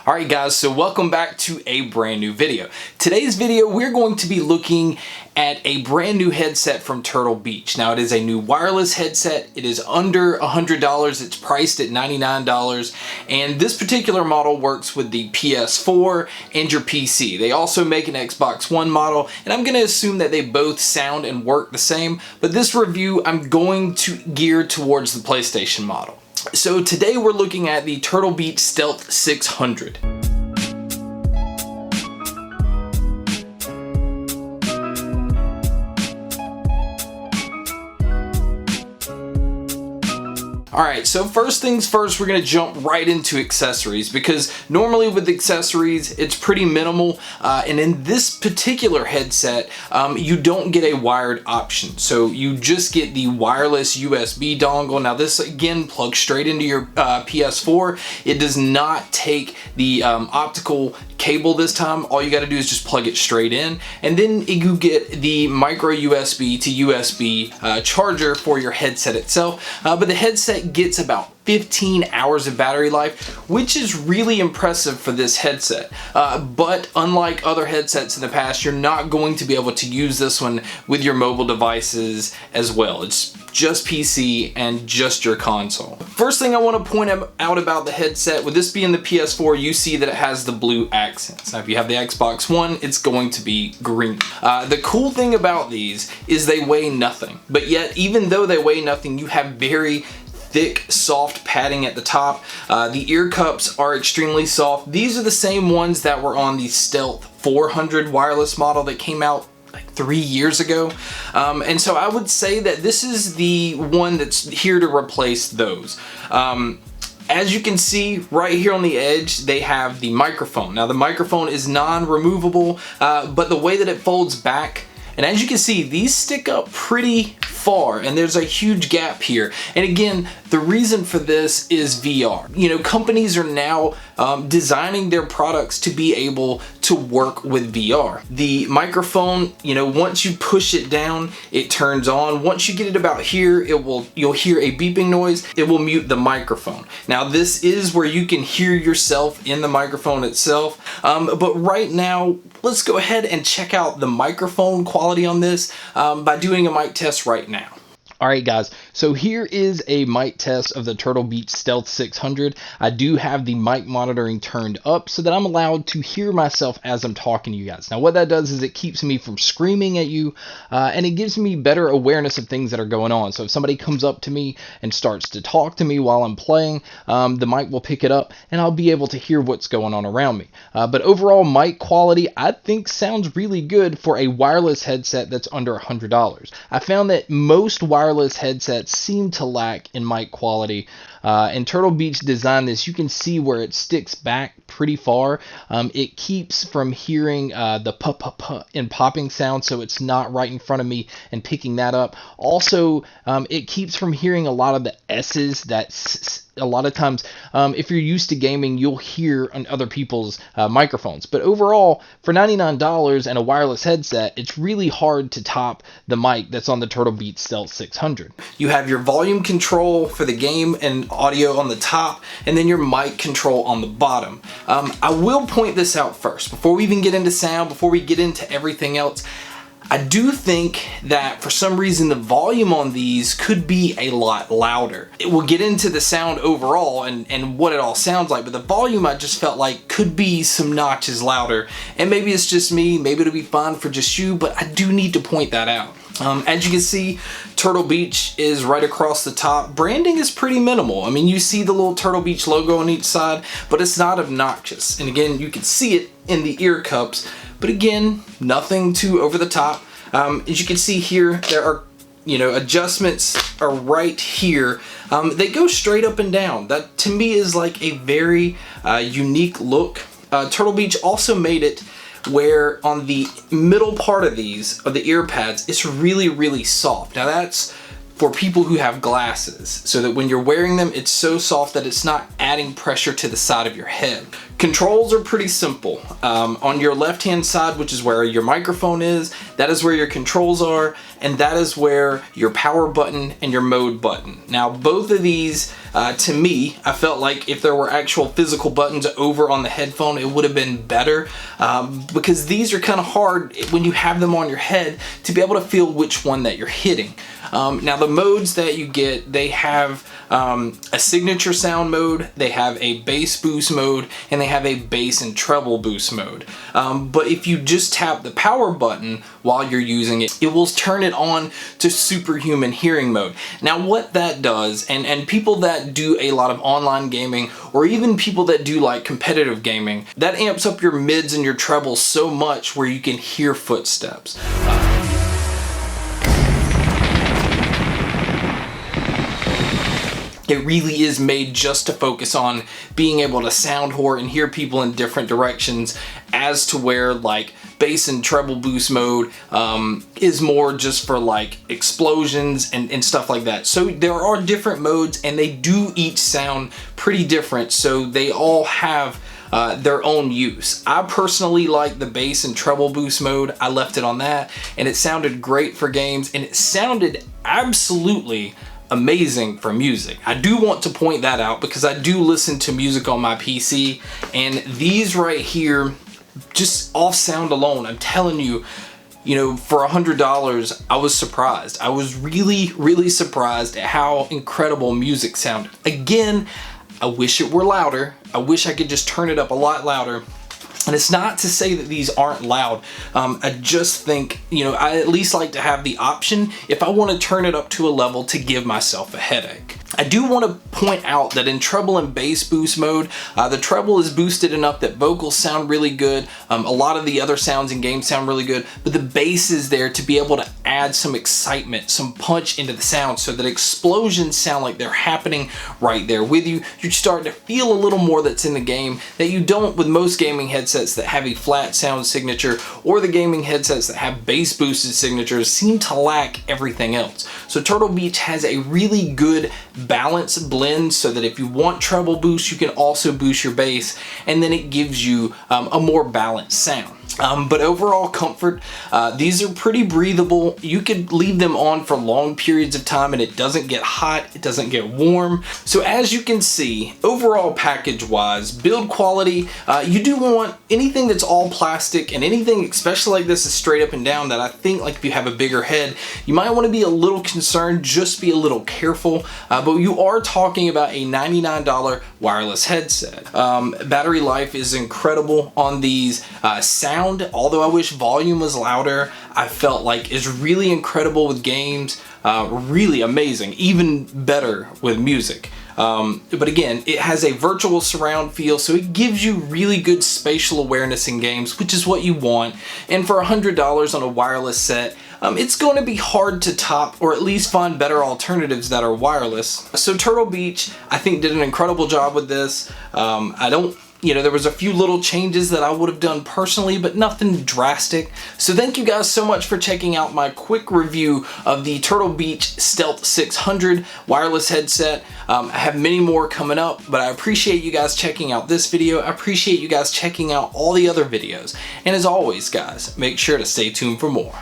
Alright guys, so welcome back to a brand new video. Today's video we're going to be looking at a brand new headset from Turtle Beach. Now it is a new wireless headset. It is under $100. It's priced at $99 and this particular model works with the PS4 and your PC. They also make an Xbox One model and I'm going to assume that they both sound and work the same, but this review I'm going to gear towards the PlayStation model. So today we're looking at the Turtle Beach Stealth 600. Alright, so first things first, we're going to jump right into accessories because normally with accessories it's pretty minimal and in this particular headset you don't get a wired option. So you just get the wireless USB dongle. Now this again plugs straight into your PS4. It does not take the optical cable this time. All you got to do is just plug it straight in and then you get the micro USB to USB charger for your headset itself. But the headset gets about 15 hours of battery life, which is really impressive for this headset. But unlike other headsets in the past, you're not going to be able to use this one with your mobile devices as well. It's just PC and just your console. First thing I want to point out about the headset, with this being the PS4, you see that it has the blue accents. Now if you have the Xbox One, it's going to be green. The cool thing about these is they weigh nothing, but yet even though they weigh nothing, you have very thick, soft padding at the top. The ear cups are extremely soft. These are the same ones that were on the Stealth 400 wireless model that came out like 3 years ago. And so I would say that this is the one that's here to replace those. As you can see right here on the edge, they have the microphone. Now the microphone is non-removable, but the way that it folds back, and as you can see, these stick up pretty far and there's a huge gap here. And again, the reason for this is VR. You know, companies are now designing their products to be able to work with VR. The microphone, you know, once you push it down, it turns on. Once you get it about here, you'll hear a beeping noise. It will mute the microphone. Now this is where you can hear yourself in the microphone itself. But right now, let's go ahead and check out the microphone quality on this by doing a mic test right now. Alright guys, so here is a mic test of the Turtle Beach Stealth 600. I do have the mic monitoring turned up so that I'm allowed to hear myself as I'm talking to you guys. Now what that does is it keeps me from screaming at you and it gives me better awareness of things that are going on. So if somebody comes up to me and starts to talk to me while I'm playing, the mic will pick it up and I'll be able to hear what's going on around me. But overall mic quality I think sounds really good for a wireless headset that's under $100. I found that most wireless headsets seem to lack in mic quality. And Turtle Beach designed this. You can see where it sticks back pretty far. It keeps from hearing the puh and popping sound, so it's not right in front of me and picking that up. Also, it keeps from hearing a lot of the S's that a lot of times, if you're used to gaming, you'll hear on other people's microphones. But overall, for $99 and a wireless headset, it's really hard to top the mic that's on the Turtle Beach Stealth 600. You have your volume control for the game and audio on the top, and then your mic control on the bottom. I will point this out first. Before we even get into sound, before we get into everything else, I do think that for some reason the volume on these could be a lot louder. It will get into the sound overall and what it all sounds like, but the volume I just felt like could be some notches louder. And maybe it's just me, maybe it'll be fine for just you, but I do need to point that out. As you can see, Turtle Beach is right across the top. Branding is pretty minimal. I mean, you see the little Turtle Beach logo on each side, but it's not obnoxious. And again, you can see it in the ear cups, but again, nothing too over the top. As you can see here, there are, you know, adjustments are right here. They go straight up and down. That to me is like a very unique look. Turtle Beach also made it where on the middle part of these, of the ear pads, it's really soft. Now that's for people who have glasses, so that when you're wearing them, it's so soft that it's not adding pressure to the side of your head. Controls are pretty simple. On your left hand side, which is where your microphone is, that is where your controls are, and that is where your power button and your mode button. Now both of these, to me, I felt like if there were actual physical buttons over on the headphone, it would have been better, because these are kind of hard when you have them on your head to be able to feel which one that you're hitting. Now the modes that you get, they have a signature sound mode, they have a bass boost mode, and they have a bass and treble boost mode. But if you just tap the power button while you're using it, it will turn it on to superhuman hearing mode. Now what that does, and people that do a lot of online gaming, or even people that do like competitive gaming, that amps up your mids and your trebles so much where you can hear footsteps. It really is made just to focus on being able to sound whore and hear people in different directions, as to where like bass and treble boost mode is more just for like explosions and stuff like that. So there are different modes and they do each sound pretty different, so they all have their own use. I personally like the bass and treble boost mode. I left it on that and it sounded great for games, and it sounded absolutely amazing for music. I do want to point that out because I do listen to music on my PC, and these right here, just off sound alone, I'm telling you, you know, for $100, I was surprised. I was really surprised at how incredible music sounded. Again, I wish it were louder. I wish I could just turn it up a lot louder. And it's not to say that these aren't loud. I just think, you know, I at least like to have the option if I want to turn it up to a level to give myself a headache. I do want to point out that in treble and bass boost mode, the treble is boosted enough that vocals sound really good. A lot of the other sounds in games sound really good, but the bass is there to be able to add some excitement, some punch into the sound, so that explosions sound like they're happening right there with you. You're starting to feel a little more that's in the game that you don't with most gaming headsets that have a flat sound signature, or the gaming headsets that have bass boosted signatures seem to lack everything else. So Turtle Beach has a really good balanced blend, so that if you want treble boost, you can also boost your bass, and then it gives you a more balanced sound. But overall comfort, these are pretty breathable. You could leave them on for long periods of time and it doesn't get hot, it doesn't get warm. So as you can see, overall package wise, build quality, you do want anything that's all plastic, and anything especially like this is straight up and down, that I think like if you have a bigger head, you might want to be a little concerned, just be a little careful. But you are talking about a $99 wireless headset. Battery life is incredible on these. Sound, although I wish volume was louder, I felt like is really incredible with games, really amazing, even better with music. But again, it has a virtual surround feel, so it gives you really good spatial awareness in games, which is what you want. And for $100 on a wireless set, it's going to be hard to top, or at least find better alternatives that are wireless. So Turtle Beach, I think, did an incredible job with this. You know, there was a few little changes that I would have done personally, but nothing drastic. So thank you guys so much for checking out my quick review of the Turtle Beach Stealth 600 wireless headset. I have many more coming up, but I appreciate you guys checking out this video. I appreciate you guys checking out all the other videos. And as always, guys, make sure to stay tuned for more.